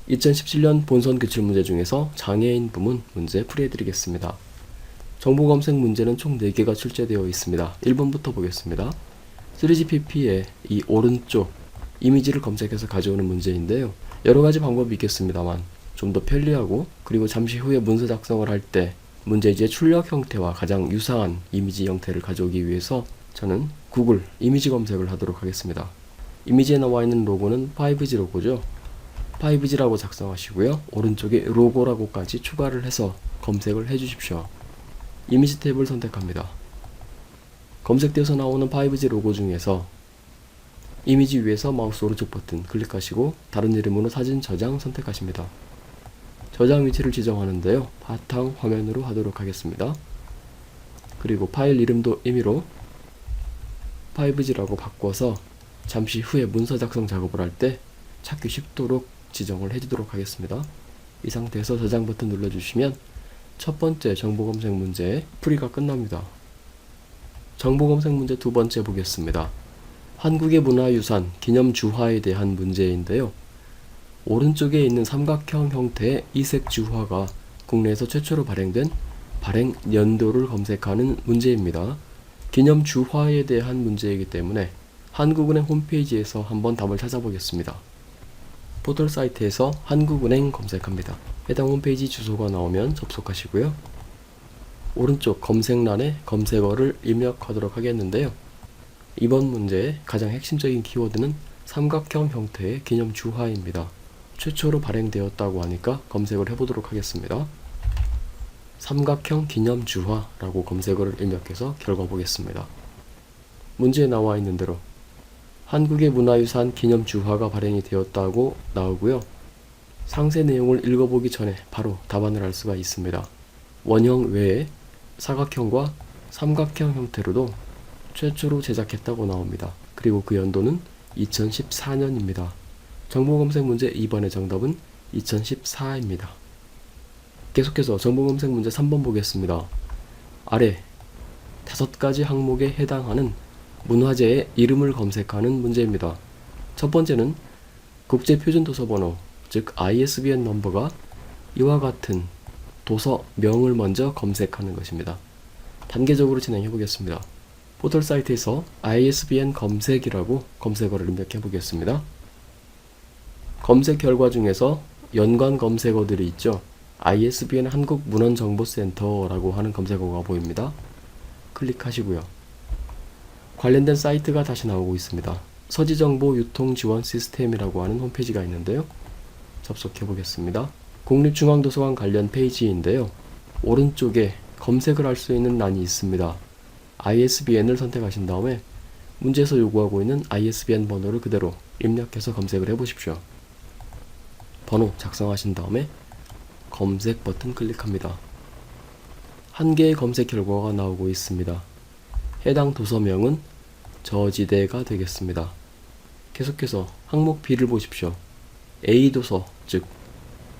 2017년 본선 기출문제 중에서 장애인 부문 문제 풀이해드리겠습니다. 정보검색 문제는 총 4개가 출제되어 있습니다. 1번부터 보겠습니다. 3GPP의 이 오른쪽 이미지를 검색해서 가져오는 문제인데요. 여러가지 방법이 있겠습니다만 좀 더 편리하고 그리고 잠시 후에 문서 작성을 할 때 문제지의 출력 형태와 가장 유사한 이미지 형태를 가져오기 위해서 저는 구글 이미지 검색을 하도록 하겠습니다. 이미지에 나와 있는 로고는 5G 로고죠. 5G라고 작성하시고요. 오른쪽에 로고라고까지 추가를 해서 검색을 해주십시오. 이미지 탭을 선택합니다. 검색대에서 나오는 5G 로고 중에서 이미지 위에서 마우스 오른쪽 버튼 클릭하시고 다른 이름으로 사진 저장 선택하십니다. 저장 위치를 지정하는데요. 바탕 화면으로 하도록 하겠습니다. 그리고 파일 이름도 임의로 5G라고 바꿔서 잠시 후에 문서 작성 작업을 할 때 찾기 쉽도록 지정을 해주도록 하겠습니다. 이 상태에서 저장 버튼 눌러주시면 첫 번째 정보검색 문제의 풀이가 끝납니다. 정보검색 문제 두 번째 보겠습니다. 한국의 문화유산 기념주화에 대한 문제인데요. 오른쪽에 있는 삼각형 형태의 이색 주화가 국내에서 최초로 발행된 발행 연도를 검색하는 문제입니다. 기념주화에 대한 문제이기 때문에 한국은행 홈페이지에서 한번 답을 찾아보겠습니다. 포털 사이트에서 한국은행 검색합니다. 해당 홈페이지 주소가 나오면 접속하시고요. 오른쪽 검색란에 검색어를 입력하도록 하겠는데요. 이번 문제의 가장 핵심적인 키워드는 삼각형 형태의 기념주화입니다. 최초로 발행되었다고 하니까 검색을 해보도록 하겠습니다. 삼각형 기념주화라고 검색어를 입력해서 결과 보겠습니다. 문제에 나와 있는 대로 한국의 문화유산 기념주화가 발행이 되었다고 나오고요. 상세 내용을 읽어보기 전에 바로 답안을 할 수가 있습니다. 원형 외에 사각형과 삼각형 형태로도 최초로 제작했다고 나옵니다. 그리고 그 연도는 2014년입니다. 정보검색 문제 2번의 정답은 2014입니다. 계속해서 정보검색 문제 3번 보겠습니다. 아래 5가지 항목에 해당하는 문화재의 이름을 검색하는 문제입니다. 첫 번째는 국제표준도서번호, 즉 ISBN 넘버가 이와 같은 도서명을 먼저 검색하는 것입니다. 단계적으로 진행해 보겠습니다. 포털 사이트에서 ISBN 검색이라고 검색어를 입력해 보겠습니다. 검색 결과 중에서 연관 검색어들이 있죠. ISBN 한국문헌정보센터라고 하는 검색어가 보입니다. 클릭하시고요. 관련된 사이트가 다시 나오고 있습니다. 서지정보 유통지원 시스템이라고 하는 홈페이지가 있는데요. 접속해 보겠습니다. 국립중앙도서관 관련 페이지인데요. 오른쪽에 검색을 할 수 있는 란이 있습니다. ISBN을 선택하신 다음에 문제에서 요구하고 있는 ISBN 번호를 그대로 입력해서 검색을 해보십시오. 번호 작성하신 다음에 검색 버튼 클릭합니다. 한 개의 검색 결과가 나오고 있습니다. 해당 도서명은 저지대가 되겠습니다. 계속해서 항목 B를 보십시오. A도서, 즉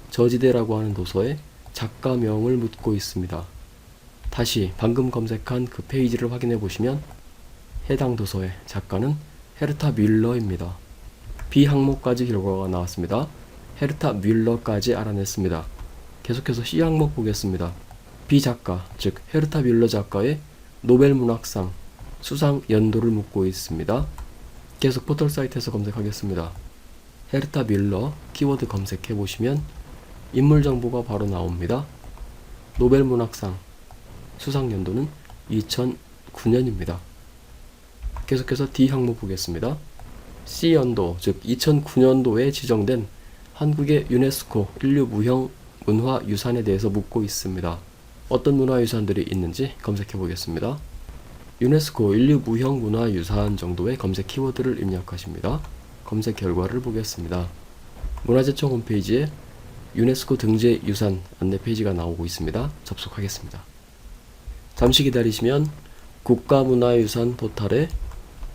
저지대라고 하는 도서의 작가명을 묻고 있습니다. 다시 방금 검색한 그 페이지를 확인해 보시면 해당 도서의 작가는 헤르타 뮬러입니다. B 항목까지 결과가 나왔습니다. 헤르타 뮬러까지 알아냈습니다. 계속해서 C 항목 보겠습니다. B 작가, 즉 헤르타 뮬러 작가의 노벨문학상 수상 연도를 묻고 있습니다. 계속 포털 사이트에서 검색하겠습니다. 헤르타 뮬러 키워드 검색해 보시면 인물 정보가 바로 나옵니다. 노벨문학상 수상 연도는 2009년입니다. 계속해서 D 항목 보겠습니다. C 연도, 즉 2009년도에 지정된 한국의 유네스코 인류무형 문화유산에 대해서 묻고 있습니다. 어떤 문화유산들이 있는지 검색해 보겠습니다. 유네스코 인류무형 문화유산 정도의 검색 키워드를 입력하십니다. 검색 결과를 보겠습니다. 문화재청 홈페이지에 유네스코 등재유산 안내 페이지가 나오고 있습니다. 접속하겠습니다. 잠시 기다리시면 국가문화유산 포털에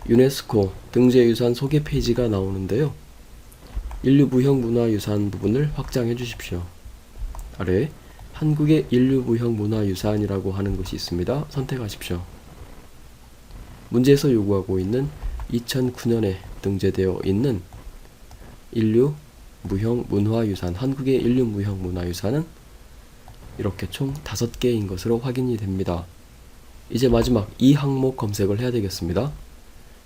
유네스코 등재유산 소개 페이지가 나오는데요. 인류무형 문화유산 부분을 확장해 주십시오. 아래 한국의 인류무형 문화유산이라고 하는 것이 있습니다. 선택하십시오. 문제에서 요구하고 있는 2009년에 등재되어 있는 인류 무형 문화유산, 한국의 인류 무형 문화유산은 이렇게 총 5개인 것으로 확인이 됩니다. 이제 마지막 이 항목 검색을 해야 되겠습니다.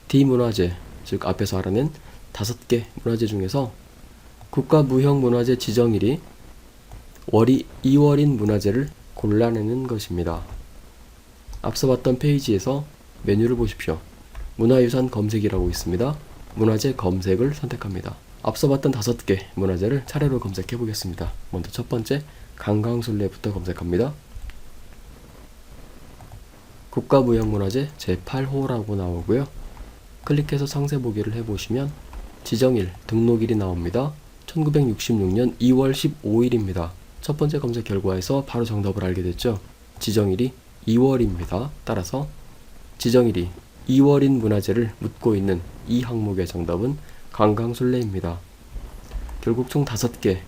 D문화재, 즉 앞에서 알아낸 5개 문화재 중에서 국가무형문화재 지정일이 월이 2월인 문화재를 골라내는 것입니다. 앞서 봤던 페이지에서 메뉴를 보십시오. 문화유산 검색이라고 있습니다. 문화재 검색을 선택합니다. 앞서 봤던 5개 문화재를 차례로 검색해 보겠습니다. 먼저 첫 번째 강강술래부터 검색합니다. 국가무형문화재 제8호라고 나오고요. 클릭해서 상세 보기를 해보시면 지정일, 등록일이 나옵니다. 1966년 2월 15일입니다. 첫 번째 검색 결과에서 바로 정답을 알게 됐죠. 지정일이 2월입니다. 따라서 지정일이 2월인 문화재를 묻고 있는 이 항목의 정답은 강강술래입니다. 결국 총 5개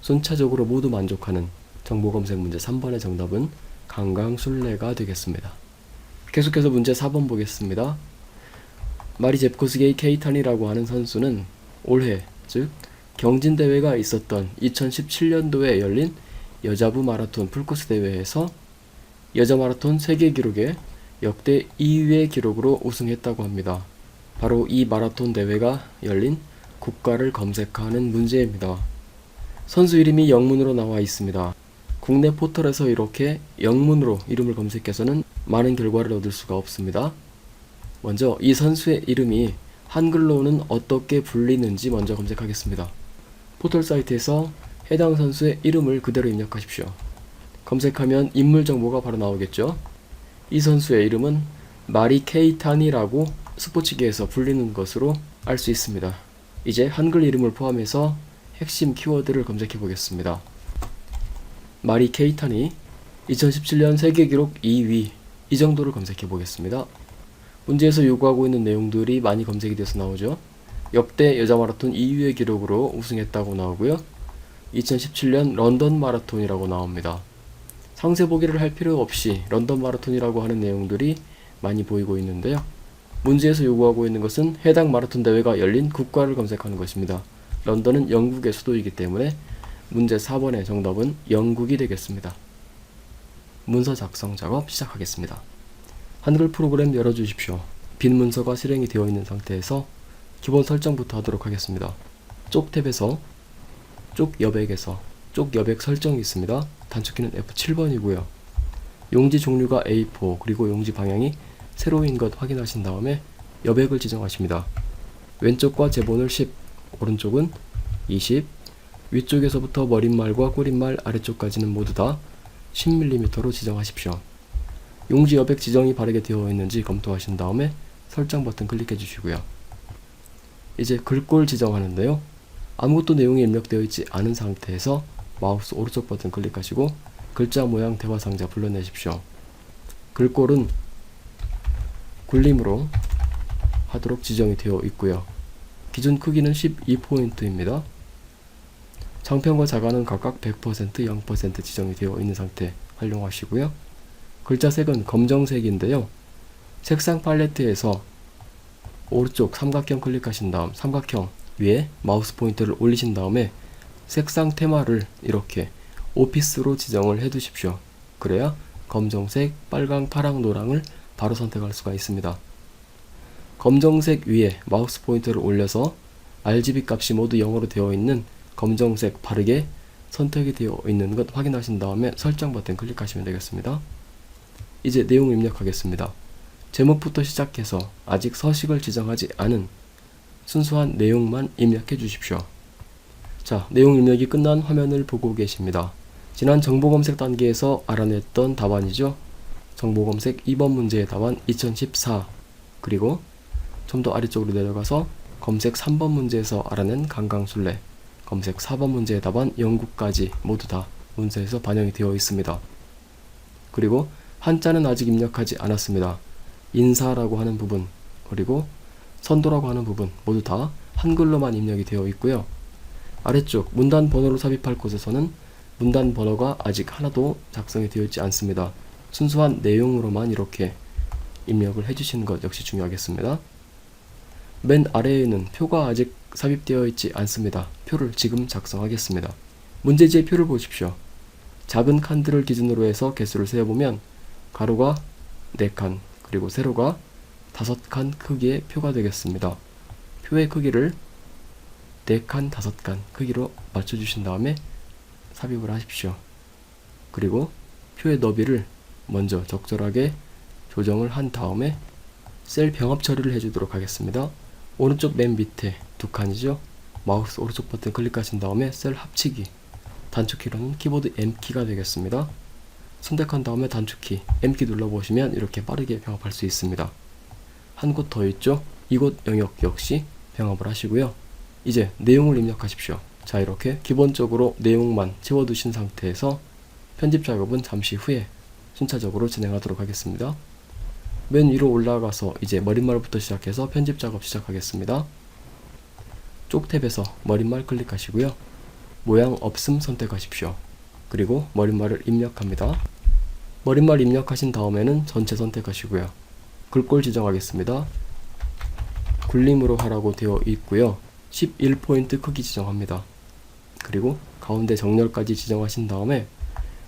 순차적으로 모두 만족하는 정보검색 문제 3번의 정답은 강강술래가 되겠습니다. 계속해서 문제 4번 보겠습니다. 마리 제프코스게이 케이탄이라고 하는 선수는 올해, 즉 경진대회가 있었던 2017년도에 열린 여자부 마라톤 풀코스 대회에서 여자 마라톤 세계 기록에 역대 2위의 기록으로 우승했다고 합니다. 바로 이 마라톤 대회가 열린 국가를 검색하는 문제입니다. 선수 이름이 영문으로 나와 있습니다. 국내 포털에서 이렇게 영문으로 이름을 검색해서는 많은 결과를 얻을 수가 없습니다. 먼저 이 선수의 이름이 한글로는 어떻게 불리는지 먼저 검색하겠습니다. 포털 사이트에서 해당 선수의 이름을 그대로 입력하십시오. 검색하면 인물 정보가 바로 나오겠죠. 이 선수의 이름은 마리 케이탄이라고 스포츠계에서 불리는 것으로 알 수 있습니다. 이제 한글 이름을 포함해서 핵심 키워드를 검색해 보겠습니다. 마리 케이탄이 2017년 세계기록 2위, 이 정도를 검색해 보겠습니다. 문제에서 요구하고 있는 내용들이 많이 검색이 돼서 나오죠. 역대 여자 마라톤 2위의 기록으로 우승했다고 나오고요. 2017년 런던 마라톤이라고 나옵니다. 상세 보기를 할 필요 없이 런던 마라톤이라고 하는 내용들이 많이 보이고 있는데요. 문제에서 요구하고 있는 것은 해당 마라톤 대회가 열린 국가를 검색하는 것입니다. 런던은 영국의 수도이기 때문에 문제 4번의 정답은 영국이 되겠습니다. 문서 작성 작업 시작하겠습니다. 한글 프로그램 열어주십시오. 빈 문서가 실행이 되어 있는 상태에서 기본 설정부터 하도록 하겠습니다. 쪽 탭에서 쪽 여백에서 쪽 여백 설정이 있습니다. 단축키는 F7번이고요. 용지 종류가 A4 그리고 용지 방향이 세로인 것 확인하신 다음에 여백을 지정하십니다. 왼쪽과 제본을 10, 오른쪽은 20, 위쪽에서부터 머릿말과 꼬릿말 아래쪽까지는 모두 다 10mm로 지정하십시오. 용지 여백 지정이 바르게 되어 있는지 검토하신 다음에 설정 버튼 클릭해 주시고요. 이제 글꼴 지정하는데요. 아무것도 내용이 입력되어 있지 않은 상태에서 마우스 오른쪽 버튼 클릭하시고 글자 모양 대화 상자 불러내십시오. 글꼴은 굴림으로 하도록 지정이 되어 있고요. 기준 크기는 12포인트입니다. 장편과 자간은 각각 100%, 0% 지정이 되어 있는 상태 활용하시고요. 글자 색은 검정색인데요. 색상 팔레트에서 오른쪽 삼각형 클릭하신 다음 삼각형 위에 마우스 포인터를 올리신 다음에 색상 테마를 이렇게 오피스로 지정을 해 두십시오. 그래야 검정색, 빨강, 파랑, 노랑을 바로 선택할 수가 있습니다. 검정색 위에 마우스 포인터를 올려서 RGB 값이 모두 0으로 되어 있는 검정색 바르게 선택이 되어 있는 것 확인하신 다음에 설정 버튼 클릭하시면 되겠습니다. 이제 내용 입력하겠습니다. 제목부터 시작해서 아직 서식을 지정하지 않은 순수한 내용만 입력해 주십시오. 자, 내용 입력이 끝난 화면을 보고 계십니다. 지난 정보검색 단계에서 알아냈던 답안이죠. 정보검색 2번 문제의 답안 2014, 그리고 좀 더 아래쪽으로 내려가서 검색 3번 문제에서 알아낸 강강술래, 검색 4번 문제의 답안 영국까지 모두 다 문서에서 반영이 되어 있습니다. 그리고 한자는 아직 입력하지 않았습니다. 인사라고 하는 부분, 그리고 선도라고 하는 부분 모두 다 한글로만 입력이 되어 있고요. 아래쪽 문단 번호를 삽입할 곳에서는 문단 번호가 아직 하나도 작성이 되어 있지 않습니다. 순수한 내용으로만 이렇게 입력을 해주시는 것 역시 중요하겠습니다. 맨 아래에는 표가 아직 삽입되어 있지 않습니다. 표를 지금 작성하겠습니다. 문제지의 표를 보십시오. 작은 칸들을 기준으로 해서 개수를 세어보면 가로가 4칸, 그리고 세로가 5칸 크기의 표가 되겠습니다. 표의 크기를 4칸, 5칸 크기로 맞춰주신 다음에 삽입을 하십시오. 그리고 표의 너비를 먼저 적절하게 조정을 한 다음에 셀 병합 처리를 해주도록 하겠습니다. 오른쪽 맨 밑에 2칸이죠. 마우스 오른쪽 버튼 클릭하신 다음에 셀 합치기, 단축키로는 키보드 M키가 되겠습니다. 선택한 다음에 단축키 M키 눌러보시면 이렇게 빠르게 병합할 수 있습니다. 한 곳 더 있죠. 이곳 영역 역시 병합을 하시고요. 이제 내용을 입력하십시오. 자, 이렇게 기본적으로 내용만 채워두신 상태에서 편집 작업은 잠시 후에 순차적으로 진행하도록 하겠습니다. 맨 위로 올라가서 이제 머릿말부터 시작해서 편집 작업 시작하겠습니다. 쪽 탭에서 머릿말 클릭하시고요. 모양 없음 선택하십시오. 그리고 머릿말을 입력합니다. 머릿말 입력하신 다음에는 전체 선택하시고요. 글꼴 지정하겠습니다. 굴림으로 하라고 되어 있고요. 11포인트 크기 지정합니다. 그리고 가운데 정렬까지 지정하신 다음에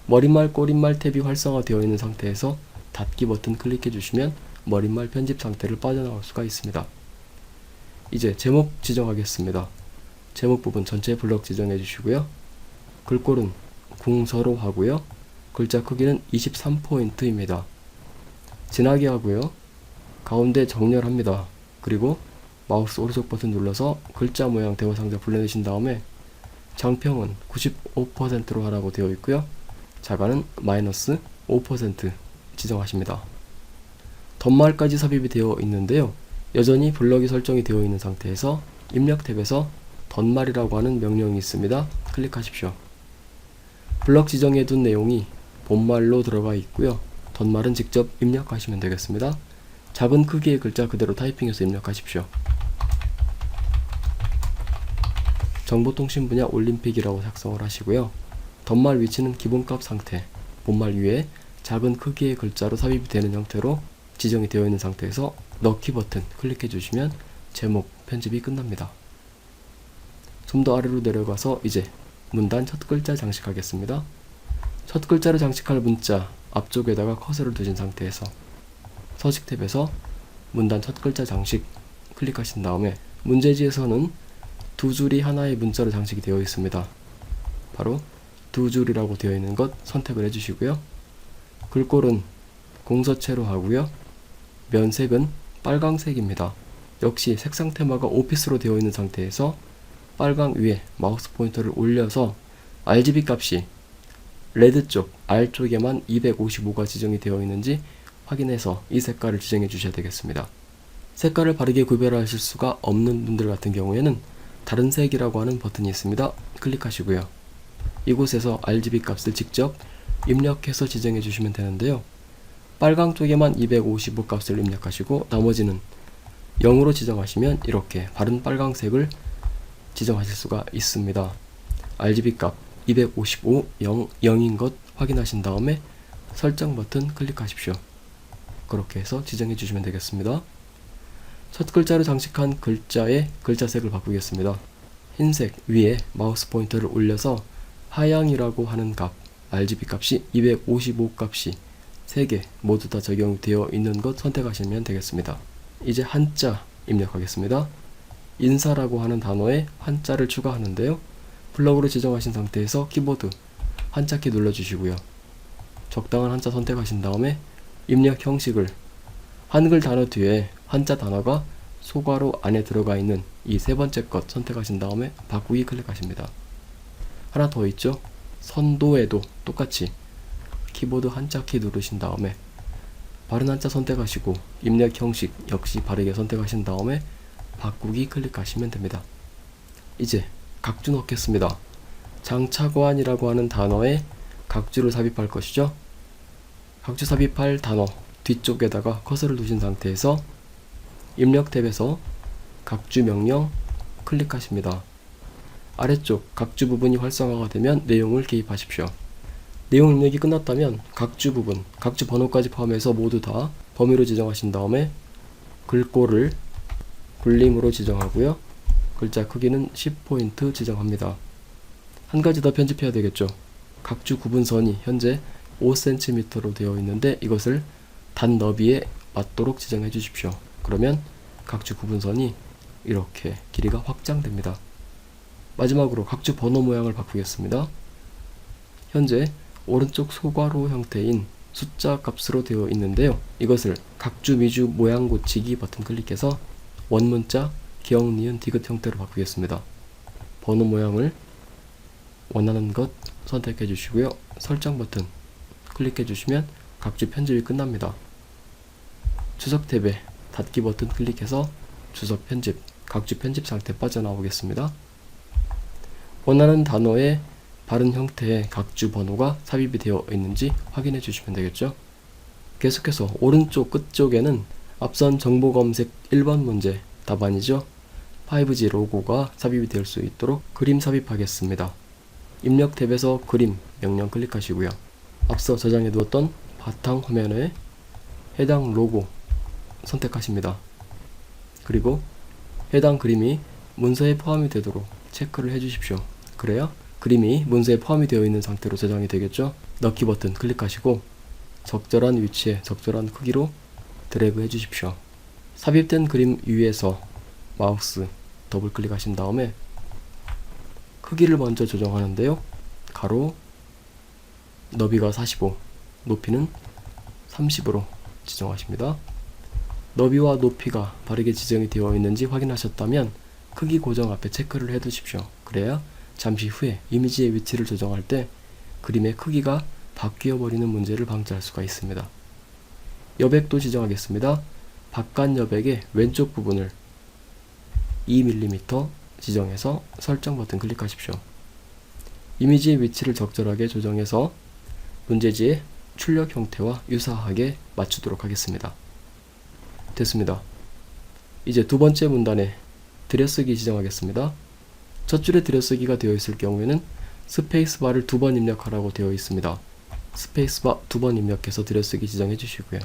머릿말, 꼬릿말 탭이 활성화되어 있는 상태에서 닫기 버튼 클릭해 주시면 머릿말 편집 상태를 빠져나올 수가 있습니다. 이제 제목 지정하겠습니다. 제목 부분 전체 블럭 지정해 주시고요. 글꼴은 궁서로 하고요. 글자 크기는 23포인트입니다. 진하게 하고요. 가운데 정렬합니다. 그리고 마우스 오른쪽 버튼 눌러서 글자 모양 대화 상자 불러내신 다음에 장평은 95%로 하라고 되어 있고요. 자가는 마이너스 5% 지정하십니다. 덧말까지 삽입이 되어 있는데요. 여전히 블럭이 설정이 되어 있는 상태에서 입력 탭에서 덧말이라고 하는 명령이 있습니다. 클릭하십시오. 블럭 지정해둔 내용이 본말로 들어가 있고요. 덧말은 직접 입력하시면 되겠습니다. 작은 크기의 글자 그대로 타이핑해서 입력하십시오. 정보통신 분야 올림픽이라고 작성을 하시고요. 덧말 위치는 기본값 상태, 본말 위에 작은 크기의 글자로 삽입이 되는 형태로 지정이 되어 있는 상태에서 넣기 버튼 클릭해 주시면 제목 편집이 끝납니다. 좀 더 아래로 내려가서 이제 문단 첫 글자 장식하겠습니다. 첫 글자를 장식할 문자 앞쪽에다가 커서를 두신 상태에서 서식 탭에서 문단 첫 글자 장식 클릭하신 다음에 문제지에서는 두 줄이 하나의 문자로 장식이 되어 있습니다. 바로 두 줄이라고 되어 있는 것 선택을 해주시고요. 글꼴은 공서체로 하고요. 면색은 빨강색입니다. 역시 색상 테마가 오피스로 되어 있는 상태에서 빨강 위에 마우스 포인터를 올려서 RGB 값이 레드 쪽 R 쪽에만 255가 지정이 되어 있는지 확인해서 이 색깔을 지정해 주셔야 되겠습니다. 색깔을 바르게 구별하실 수가 없는 분들 같은 경우에는 다른 색이라고 하는 버튼이 있습니다. 클릭하시고요. 이곳에서 RGB 값을 직접 입력해서 지정해 주시면 되는데요. 빨강 쪽에만 255 값을 입력하시고 나머지는 0으로 지정하시면 이렇게 바른 빨강색을 지정하실 수가 있습니다. RGB 값 255, 0인 것 확인하신 다음에 설정 버튼 클릭하십시오. 그렇게 해서 지정해 주시면 되겠습니다. 첫 글자로 장식한 글자의 글자색을 바꾸겠습니다. 흰색 위에 마우스 포인터를 올려서 하향이라고 하는 값, RGB 값이 255 값이 3개 모두 다 적용되어 있는 것 선택하시면 되겠습니다. 이제 한자 입력하겠습니다. 인사라고 하는 단어에 한자를 추가하는데요. 블럭으로 지정하신 상태에서 키보드 한자키 눌러주시고요. 적당한 한자 선택하신 다음에 입력 형식을 한글 단어 뒤에 한자 단어가 소괄호 안에 들어가 있는 이 세 번째 것 선택하신 다음에 바꾸기 클릭하십니다. 하나 더 있죠? 선도에도 똑같이 키보드 한자키 누르신 다음에 바른 한자 선택하시고 입력 형식 역시 바르게 선택하신 다음에 바꾸기 클릭하시면 됩니다. 이제 각주 넣겠습니다. 장차관이라고 하는 단어에 각주를 삽입할 것이죠. 각주 삽입할 단어 뒤쪽에다가 커서를 두신 상태에서 입력 탭에서 각주 명령 클릭하십니다. 아래쪽 각주 부분이 활성화가 되면 내용을 기입하십시오. 내용 입력이 끝났다면 각주 부분, 각주 번호까지 포함해서 모두 다 범위로 지정하신 다음에 글꼴을 굴림으로 지정하고요. 글자 크기는 10포인트 지정합니다. 한 가지 더 편집해야 되겠죠. 각주 구분선이 현재 5cm로 되어 있는데 이것을 단 너비에 맞도록 지정해 주십시오. 그러면 각주 구분선이 이렇게 길이가 확장됩니다. 마지막으로 각주 번호 모양을 바꾸겠습니다. 현재 오른쪽 소괄호 형태인 숫자 값으로 되어 있는데요. 이것을 각주 미주 모양 고치기 버튼 클릭해서 원문자 기역 니은 디귿 형태로 바꾸겠습니다. 번호 모양을 원하는 것 선택해 주시고요. 설정 버튼 클릭해 주시면 각주 편집이 끝납니다. 주석 탭에 닫기 버튼 클릭해서 주석 편집, 각주 편집 상태 빠져나오겠습니다. 원하는 단어의 바른 형태의 각주 번호가 삽입이 되어 있는지 확인해 주시면 되겠죠. 계속해서 오른쪽 끝쪽에는 앞선 정보 검색 1번 문제 답안이죠. 5G 로고가 삽입이 될 수 있도록 그림 삽입하겠습니다. 입력 탭에서 그림 명령 클릭하시고요. 앞서 저장해 두었던 바탕 화면에 해당 로고 선택하십니다. 그리고 해당 그림이 문서에 포함이 되도록 체크를 해 주십시오. 그래야 그림이 문서에 포함이 되어 있는 상태로 저장이 되겠죠. 넣기 버튼 클릭하시고 적절한 위치에 적절한 크기로 드래그 해 주십시오. 삽입된 그림 위에서 마우스 더블 클릭하신 다음에 크기를 먼저 조정하는데요. 가로 너비가 45, 높이는 30으로 지정하십니다. 너비와 높이가 바르게 지정이 되어 있는지 확인하셨다면 크기 고정 앞에 체크를 해 두십시오. 그래야 잠시 후에 이미지의 위치를 조정할 때 그림의 크기가 바뀌어 버리는 문제를 방지할 수가 있습니다. 여백도 지정하겠습니다. 바깥 여백의 왼쪽 부분을 2mm 지정해서 설정 버튼 클릭하십시오. 이미지의 위치를 적절하게 조정해서 문제지의 출력 형태와 유사하게 맞추도록 하겠습니다. 됐습니다. 이제 두 번째 문단에 들여쓰기 지정하겠습니다. 첫 줄에 들여쓰기가 되어 있을 경우에는 스페이스바를 2번 입력하라고 되어 있습니다. 스페이스바 2번 입력해서 들여쓰기 지정해 주시고요.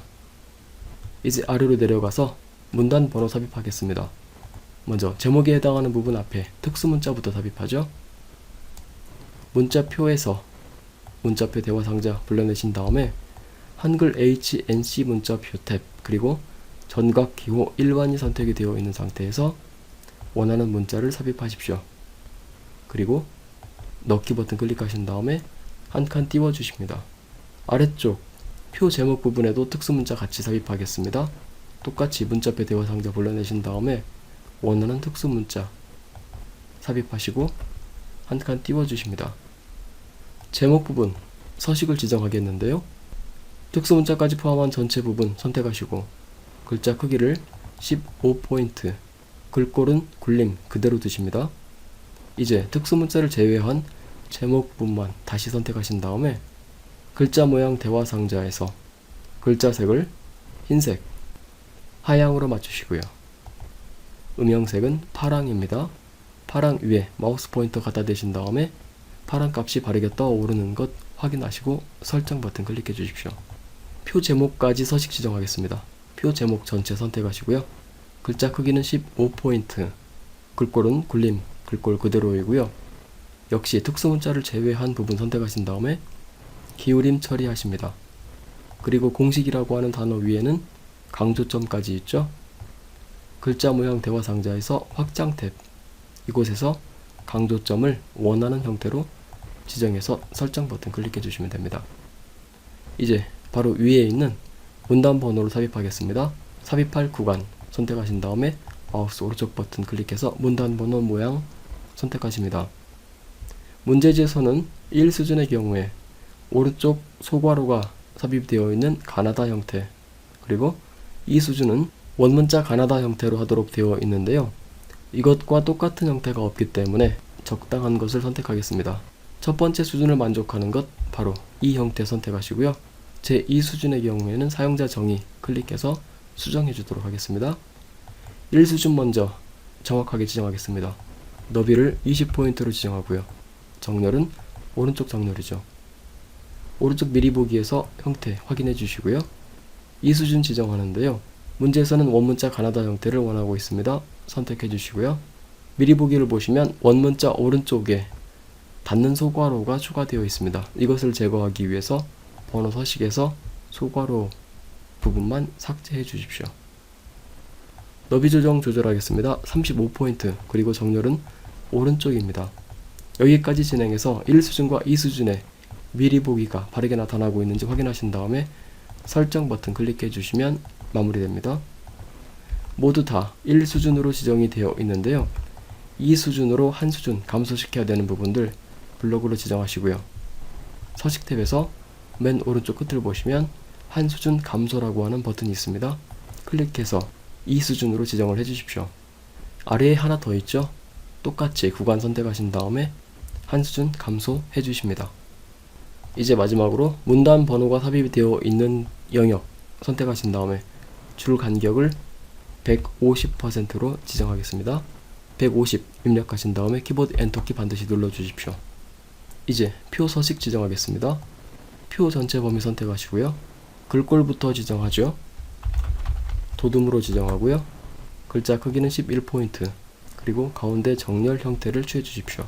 이제 아래로 내려가서 문단 번호 삽입하겠습니다. 먼저 제목에 해당하는 부분 앞에 특수문자부터 삽입하죠. 문자표에서 문자표 대화 상자 불러내신 다음에 한글 HNC 문자표 탭 그리고 전각 기호 일반이 선택이 되어 있는 상태에서 원하는 문자를 삽입하십시오. 그리고 넣기 버튼 클릭하신 다음에 한 칸 띄워 주십니다. 아래쪽 표 제목 부분에도 특수문자 같이 삽입하겠습니다. 똑같이 문자표 대화 상자 불러내신 다음에 원하는 특수문자 삽입하시고 한 칸 띄워 주십니다. 제목 부분 서식을 지정하겠는데요. 특수문자까지 포함한 전체 부분 선택하시고 글자 크기를 15포인트, 글꼴은 굴림 그대로 두십니다. 이제 특수문자를 제외한 제목 부분만 다시 선택하신 다음에 글자 모양 대화 상자에서 글자 색을 흰색, 하향으로 맞추시고요. 음영색은 파랑입니다. 파랑 위에 마우스 포인터 갖다 대신 다음에 파란 값이 바르게 떠오르는 것 확인하시고 설정 버튼 클릭해 주십시오. 표 제목까지 서식 지정하겠습니다. 표 제목 전체 선택하시고요. 글자 크기는 15포인트, 글꼴은 굴림, 글꼴 그대로이고요. 역시 특수문자를 제외한 부분 선택하신 다음에 기울임 처리하십니다. 그리고 공식이라고 하는 단어 위에는 강조점까지 있죠. 글자 모양 대화 상자에서 확장 탭 이곳에서 강조점을 원하는 형태로 지정해서 설정 버튼 클릭해 주시면 됩니다. 이제 바로 위에 있는 문단 번호를 삽입하겠습니다. 삽입할 구간 선택하신 다음에 마우스 오른쪽 버튼 클릭해서 문단 번호 모양 선택하십니다. 문제지에서는 1 수준의 경우에 오른쪽 소괄호가 삽입되어 있는 가나다 형태 그리고 2 수준은 원문자 가나다 형태로 하도록 되어 있는데요. 이것과 똑같은 형태가 없기 때문에 적당한 것을 선택하겠습니다. 첫 번째 수준을 만족하는 것 바로 이 형태 선택하시고요. 제2 수준의 경우에는 사용자 정의 클릭해서 수정해 주도록 하겠습니다. 1수준 먼저 정확하게 지정하겠습니다. 너비를 20포인트로 지정하고요. 정렬은 오른쪽 정렬이죠. 오른쪽 미리 보기에서 형태 확인해 주시고요. 2수준 지정하는데요. 문제에서는 원문자 가나다 형태를 원하고 있습니다. 선택해 주시고요. 미리 보기를 보시면 원문자 오른쪽에 닫는 소괄호가 추가되어 있습니다. 이것을 제거하기 위해서 번호 서식에서 소괄호 부분만 삭제해 주십시오. 너비 조정 조절하겠습니다. 35포인트 그리고 정렬은 오른쪽입니다. 여기까지 진행해서 1수준과 2수준의 미리 보기가 바르게 나타나고 있는지 확인하신 다음에 설정 버튼 클릭해 주시면 마무리됩니다. 모두 다 1수준으로 지정이 되어 있는데요. 2수준으로 한 수준 감소시켜야 되는 부분들 블록으로 지정하시고요. 서식 탭에서 맨 오른쪽 끝을 보시면 한 수준 감소라고 하는 버튼이 있습니다. 클릭해서 2수준으로 지정을 해주십시오. 아래에 하나 더 있죠? 똑같이 구간 선택하신 다음에 한 수준 감소해 주십니다. 이제 마지막으로 문단 번호가 삽입되어 있는 영역 선택하신 다음에 줄 간격을 150%로 지정하겠습니다. 150 입력하신 다음에 키보드 엔터키 반드시 눌러주십시오. 이제 표 서식 지정하겠습니다. 표 전체 범위 선택하시고요. 글꼴부터 지정하죠. 도둠으로 지정하고요. 글자 크기는 11포인트 그리고 가운데 정렬 형태를 취해 주십시오.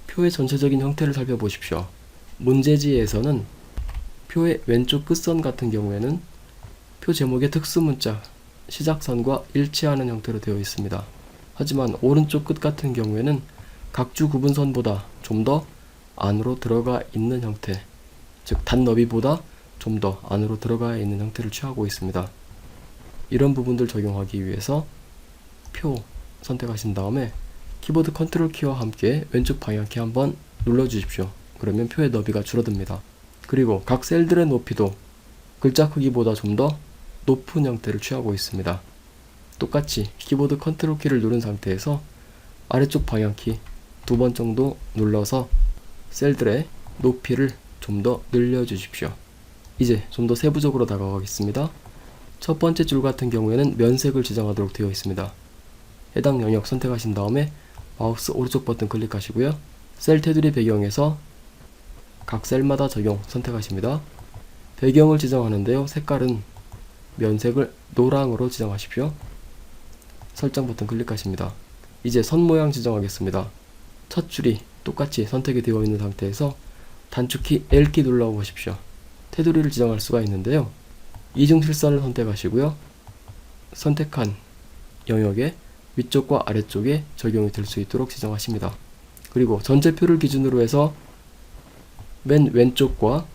표의 전체적인 형태를 살펴보십시오. 문제지에서는 표의 왼쪽 끝선 같은 경우에는 표 제목의 특수문자 시작선과 일치하는 형태로 되어 있습니다. 하지만 오른쪽 끝 같은 경우에는 각주 구분선보다 좀 더 안으로 들어가 있는 형태, 즉 단너비보다 좀 더 안으로 들어가 있는 형태를 취하고 있습니다. 이런 부분들 적용하기 위해서 표 선택하신 다음에 키보드 컨트롤 키와 함께 왼쪽 방향키 한번 눌러주십시오. 그러면 표의 너비가 줄어듭니다. 그리고 각 셀들의 높이도 글자 크기보다 좀 더 높은 형태를 취하고 있습니다. 똑같이 키보드 컨트롤 키를 누른 상태에서 아래쪽 방향키 2번 정도 눌러서 셀들의 높이를 좀 더 늘려주십시오. 이제 좀 더 세부적으로 다가가겠습니다. 첫 번째 줄 같은 경우에는 면색을 지정하도록 되어 있습니다. 해당 영역 선택하신 다음에 마우스 오른쪽 버튼 클릭하시고요. 셀 테두리 배경에서 각 셀마다 적용 선택하십니다. 배경을 지정하는데요. 색깔은 면색을 노랑으로 지정하십시오. 설정 버튼 클릭하십니다. 이제 선 모양 지정하겠습니다. 첫 줄이 똑같이 선택이 되어 있는 상태에서 단축키 L키 눌러보십시오. 테두리를 지정할 수가 있는데요. 이중실선을 선택하시고요. 선택한 영역의 위쪽과 아래쪽에 적용이 될 수 있도록 지정하십니다. 그리고 전체 표를 기준으로 해서 맨 왼쪽과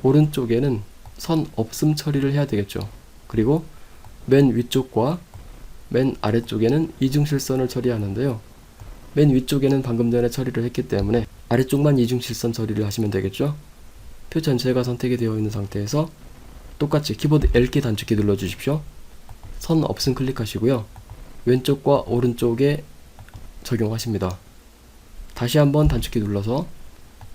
오른쪽에는 선 없음 처리를 해야 되겠죠. 그리고 맨 위쪽과 맨 아래쪽에는 이중실선을 처리하는데요. 맨 위쪽에는 방금 전에 처리를 했기 때문에 아래쪽만 이중실선 처리를 하시면 되겠죠. 표 전체가 선택이 되어 있는 상태에서 똑같이 키보드 L키 단축키 눌러주십시오. 선 없음 클릭하시고요. 왼쪽과 오른쪽에 적용하십니다. 다시 한번 단축키 눌러서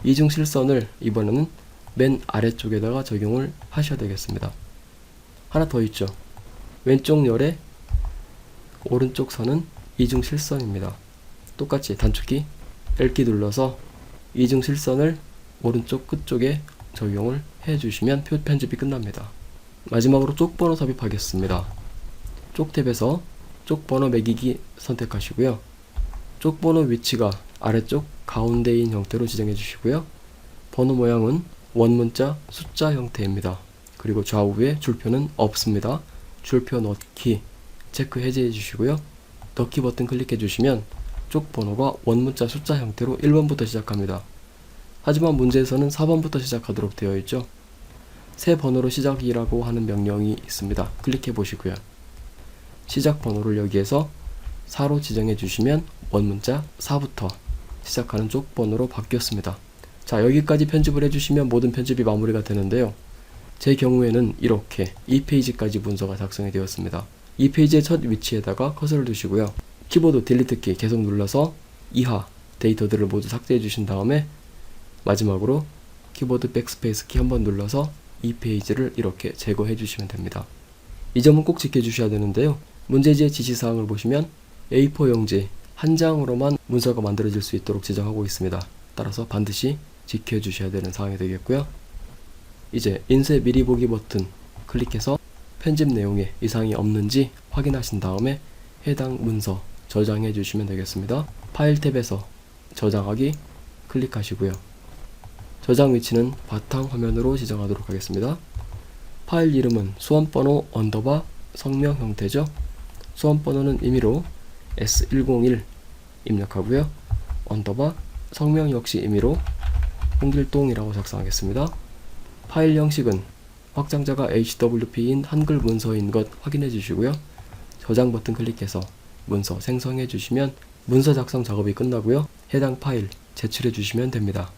이중실선을 이번에는 맨 아래쪽에다가 적용을 하셔야 되겠습니다. 하나 더 있죠. 왼쪽 열의 오른쪽 선은 이중실선입니다. 똑같이 단축키 L키 눌러서 이중실선을 오른쪽 끝쪽에 적용을 해주시면 표 편집이 끝납니다. 마지막으로 쪽번호 삽입하겠습니다. 쪽 탭에서 쪽번호 매기기 선택하시고요. 쪽번호 위치가 아래쪽 가운데인 형태로 지정해 주시고요. 번호 모양은 원문자 숫자 형태입니다. 그리고 좌우에 줄표는 없습니다. 줄표 넣기 체크 해제해 주시고요. 넣기 버튼 클릭해 주시면 쪽 번호가 원문자 숫자 형태로 1번부터 시작합니다. 하지만 문제에서는 4번부터 시작하도록 되어 있죠. 새 번호로 시작이라고 하는 명령이 있습니다. 클릭해 보시고요. 시작 번호를 여기에서 4로 지정해 주시면 원문자 4부터 시작하는 쪽 번호로 바뀌었습니다. 자, 여기까지 편집을 해주시면 모든 편집이 마무리가 되는데요. 제 경우에는 이렇게 2페이지까지 문서가 작성이 되었습니다. 2페이지의 첫 위치에다가 커서를 두시고요. 키보드 딜리트 키 계속 눌러서 이하 데이터들을 모두 삭제해 주신 다음에 마지막으로 키보드 백스페이스 키 한번 눌러서 이 페이지를 이렇게 제거해 주시면 됩니다. 이 점은 꼭 지켜주셔야 되는데요. 문제지의 지시사항을 보시면 A4 용지 한 장으로만 문서가 만들어질 수 있도록 지정하고 있습니다. 따라서 반드시 지켜주셔야 되는 사항이 되겠고요. 이제 인쇄 미리 보기 버튼 클릭해서 편집 내용에 이상이 없는지 확인하신 다음에 해당 문서 저장해 주시면 되겠습니다. 파일 탭에서 저장하기 클릭하시고요. 저장 위치는 바탕 화면으로 지정하도록 하겠습니다. 파일 이름은 수험번호 언더바 성명 형태죠. 수험번호는 임의로 S101 입력하고요. 언더바 성명 역시 임의로 홍길동이라고 작성하겠습니다. 파일 형식은 확장자가 HWP인 한글 문서인 것 확인해 주시고요. 저장 버튼 클릭해서 문서 생성해 주시면 문서 작성 작업이 끝나고요. 해당 파일 제출해 주시면 됩니다.